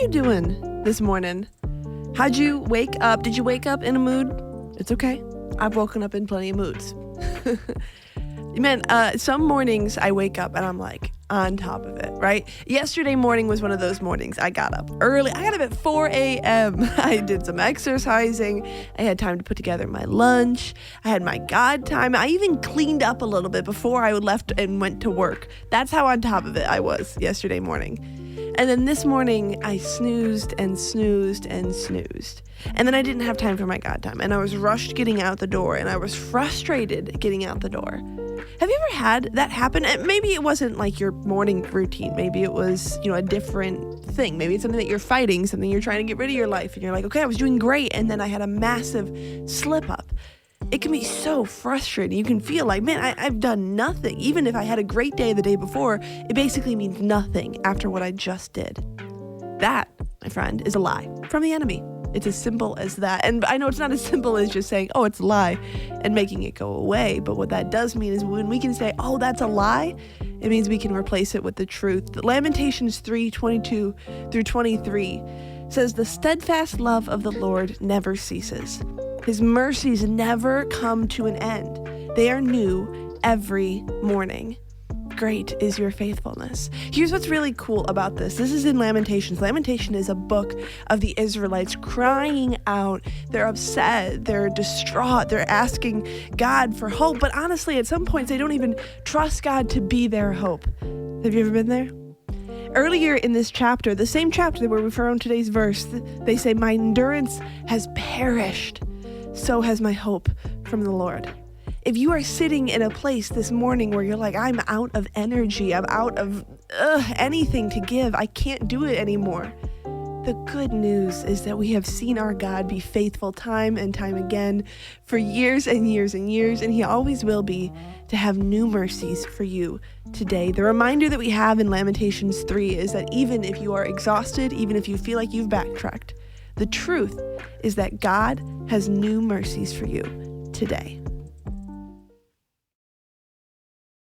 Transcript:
you doing this morning? How'd you wake up? Did you wake up in a mood? It's okay. I've woken up in plenty of moods. Man, some mornings I wake up and I'm like on top of it, right? Yesterday morning was one of those mornings. I got up early. I got up at 4 a.m. I did some exercising. I had time to put together my lunch. I had my God time. I even cleaned up a little bit before I left and went to work. That's how on top of it I was yesterday morning. And then this morning, I snoozed and snoozed and snoozed. And then I didn't have time for my God time. And I was rushed getting out the door. And I was frustrated getting out the door. Have you ever had that happen? And maybe it wasn't like your morning routine. Maybe it was, a different thing. Maybe it's something that you're fighting, something you're trying to get rid of your life. And you're like, okay, I was doing great. And then I had a massive slip up. It can be so frustrating. You can feel like, man, I've done nothing. Even if I had a great day the day before, it basically means nothing after what I just did. That, my friend, is a lie from the enemy. It's as simple as that. And I know it's not as simple as just saying, oh, it's a lie and making it go away. But what that does mean is when we can say, oh, that's a lie, it means we can replace it with the truth. Lamentations 3:22 through 23 says, the steadfast love of the Lord never ceases. His mercies never come to an end. They are new every morning. Great is your faithfulness. Here's what's really cool about this. This is in Lamentations. Lamentation is a book of the Israelites crying out. They're upset. They're distraught. They're asking God for hope. But honestly, at some points, they don't even trust God to be their hope. Have you ever been there? Earlier in this chapter, the same chapter where we found today's verse, they say, my endurance has perished. So has my hope from the Lord. If you are sitting in a place this morning where you're like, I'm out of energy, I'm out of anything to give, I can't do it anymore. The good news is that we have seen our God be faithful time and time again for years and years and years, and he always will be, to have new mercies for you today. The reminder that we have in Lamentations 3 is that even if you are exhausted, even if you feel like you've backtracked, the truth is that God has new mercies for you today.